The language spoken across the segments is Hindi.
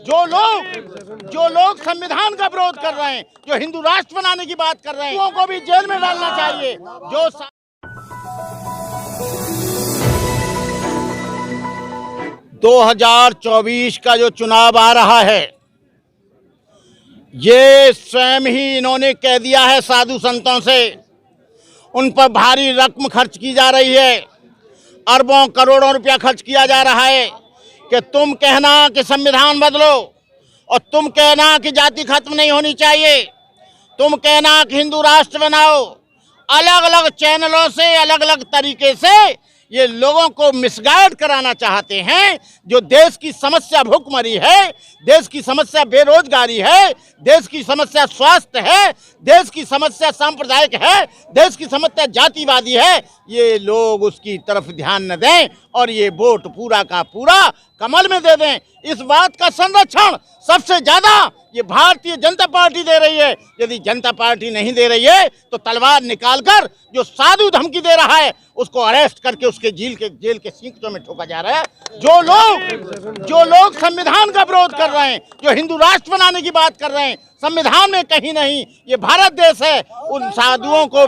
जो लोग संविधान का विरोध कर रहे हैं, जो हिंदू राष्ट्र बनाने की बात कर रहे हैं, उनको भी जेल में डालना चाहिए। 2024 का जो चुनाव आ रहा है, ये स्वयं ही इन्होंने कह दिया है साधु संतों से, उन पर भारी रकम खर्च की जा रही है, अरबों करोड़ों रुपया खर्च किया जा रहा है कि तुम कहना कि संविधान बदलो और तुम कहना कि जाति खत्म नहीं होनी चाहिए, तुम कहना कि हिंदू राष्ट्र बनाओ। अलग अलग चैनलों से, अलग अलग तरीके से ये लोगों को मिसगाइड कराना चाहते हैं। जो देश की समस्या भूखमरी है, देश की समस्या बेरोजगारी है, देश की समस्या स्वास्थ्य है, देश की समस्या सांप्रदायिक है, देश की समस्या जातिवादी है, ये लोग उसकी तरफ ध्यान न दें और ये वोट पूरा का पूरा कमल में दे दें। इस बात का संरक्षण सबसे ज्यादा ये भारतीय जनता पार्टी दे रही है। यदि जनता पार्टी नहीं दे रही है तो तलवार निकालकर जो साधु धमकी दे रहा है उसको अरेस्ट करके उसके जेल के सींचों में ठोका जा रहा है। जो लोग संविधान का विरोध कर रहे हैं, जो हिंदू राष्ट्र बनाने की बात कर रहे हैं, संविधान में कहीं नहीं, ये भारत देश है, उन साधुओं को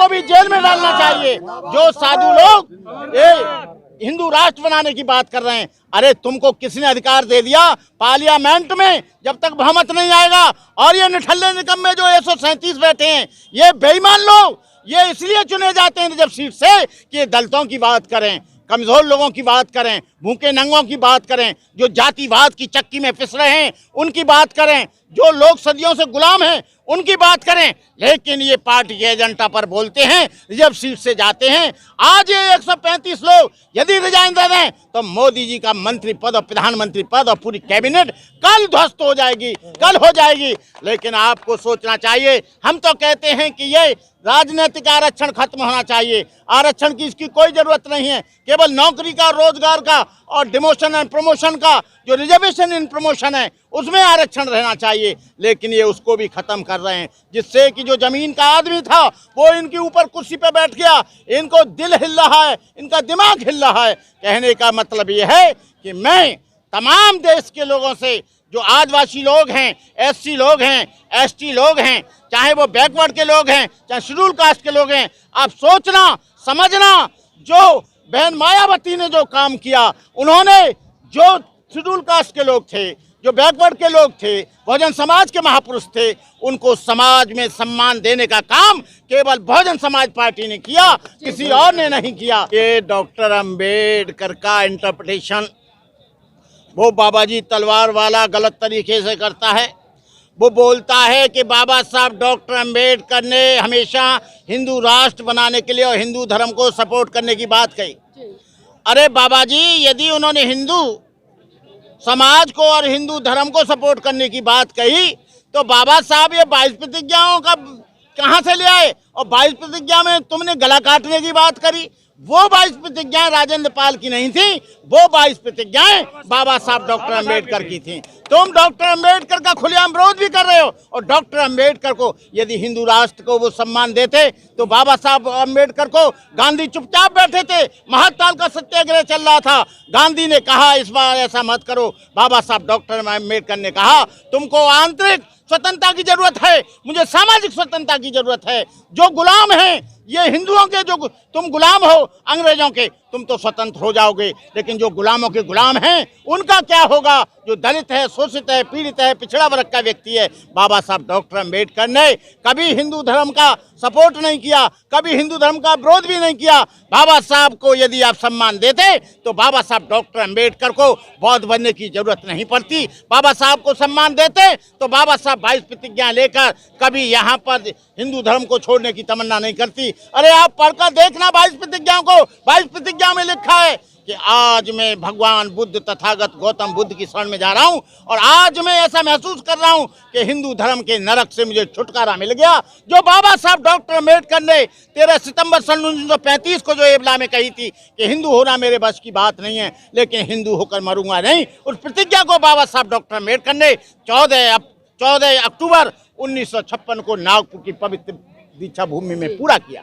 भी जेल में डालना चाहिए। जो साधु लोग हिंदू राष्ट्र बनाने की बात कर रहे हैं, अरे तुमको किसने अधिकार दे दिया? पार्लियामेंट में जब तक बहुमत नहीं आएगा। और ये निठल्ले निकम्मे जो 137 बैठे हैं, ये बेईमान लोग, ये इसलिए चुने जाते हैं जब सीट से कि ये दलितों की बात करें, कमजोर लोगों की बात करें, भूखे नंगों की बात करें, जो जातिवाद की चक्की में फिस रहे हैं उनकी बात करें, जो लोग सदियों से गुलाम हैं उनकी बात करें। लेकिन ये पार्टी के एजेंडा पर बोलते हैं, जब सीट से जाते हैं। आज ये 135 लोग यदि रिजाइन दे दें तो मोदी जी का मंत्री पद और प्रधानमंत्री पद और पूरी कैबिनेट कल ध्वस्त हो जाएगी, कल हो जाएगी। लेकिन आपको सोचना चाहिए, हम तो कहते हैं कि ये राजनीतिक आरक्षण खत्म होना चाहिए। आरक्षण की इसकी कोई जरूरत नहीं है, केवल नौकरी का, रोजगार का और डिमोशन एंड प्रमोशन का जो रिजर्वेशन इन प्रमोशन है उसमें आरक्षण रहना चाहिए। लेकिन ये उसको भी खत्म कर रहे हैं, जिससे कि जो जमीन का आदमी था वो इनके ऊपर कुर्सी पे बैठ गया। इनको दिल हिल रहा है, इनका दिमाग हिल रहा है। कहने का मतलब ये है कि मैं तमाम देश के लोगों से, जो आदिवासी लोग हैं, एससी लोग हैं, एसटी लोग हैं, चाहे वो बैकवर्ड के लोग हैं, चाहे शेड्यूल कास्ट के लोग हैं, आप सोचना समझना, जो बहन मायावती ने जो काम किया, उन्होंने जो शेड्यूल कास्ट के लोग थे, जो बैकवर्ड के लोग थे, बहुजन समाज के महापुरुष थे, उनको समाज में सम्मान देने का काम केवल बहुजन समाज पार्टी ने किया, किसी और ने नहीं किया। ये डॉक्टर अंबेडकर का इंटरप्रिटेशन वो बाबाजी तलवार वाला गलत तरीके से करता है। वो बोलता है कि बाबा साहब डॉक्टर अंबेडकर ने हमेशा हिंदू राष्ट्र बनाने के लिए और हिंदू धर्म को सपोर्ट करने की बात कही। अरे बाबा जी, यदि उन्होंने हिंदू समाज को और हिंदू धर्म को सपोर्ट करने की बात कही तो बाबा साहब ये 22 प्रतिज्ञाओं का कहाँ से ले आए? और 22 प्रतिज्ञा में तुमने गला काटने की बात करी। वो 22 प्रतिज्ञाएं राजेंद्र पाल की नहीं थी, वो 22 प्रतिज्ञाएं बाबा साहब डॉक्टर अंबेडकर की थी। तुम डॉक्टर अंबेडकर का खुलेआम विरोध भी कर रहे हो। और डॉक्टर अंबेडकर को यदि हिंदू राष्ट्र को वो सम्मान देते तो बाबा साहब अंबेडकर को गांधी चुपचाप बैठे थे, महाकाल का सत्याग्रह चल रहा था, गांधी ने कहा इस बार ऐसा मत करो। बाबा साहब डॉक्टर अंबेडकर ने कहा तुमको आंतरिक स्वतंत्रता की जरूरत है, मुझे सामाजिक स्वतंत्रता की जरूरत है। जो गुलाम हैं, ये हिंदुओं के, जो तुम गुलाम हो अंग्रेजों के, तुम तो स्वतंत्र हो जाओगे, लेकिन जो गुलामों के गुलाम हैं उनका क्या होगा? जो दलित है, शोषित है, पीड़ित है, पिछड़ा वर्ग का व्यक्ति है। बाबा साहब डॉक्टर अंबेडकर ने कभी हिंदू धर्म का सपोर्ट नहीं किया, कभी हिंदू धर्म का विरोध भी नहीं किया। बाबा साहब को यदि आप सम्मान देते तो बाबा साहब डॉक्टर अंबेडकर को बौद्ध बनने की जरूरत नहीं पड़ती। बाबा साहब को सम्मान देते तो बाबा साहब 22 प्रतिज्ञा लेकर कभी यहाँ पर हिंदू धर्म को छोड़ने की तमन्ना नहीं करती। अरे आप पढ़कर देखना 22 प्रतिज्ञाओं को। 22 प्रतिज्ञा में लिखा है कि आज मैं भगवान बुद्ध तथागत गौतम बुद्ध की शरण में जा रहा हूं और आज मैं ऐसा महसूस कर रहा हूं कि हिंदू धर्म के नरक से मुझे छुटकारा मिल गया। जो बाबा साहब डॉक्टर अंबेडकर ने 13 सितंबर सन 1935 को जो एबला में कही थी कि हिंदू होना मेरे बस की बात नहीं है, लेकिन हिंदू होकर मरूंगा नहीं, उस प्रतिज्ञा को बाबा साहब डॉक्टर अंबेडकर ने 14 अक्टूबर 1956 को नागपुर की पवित्र दीक्षा भूमि में पूरा किया।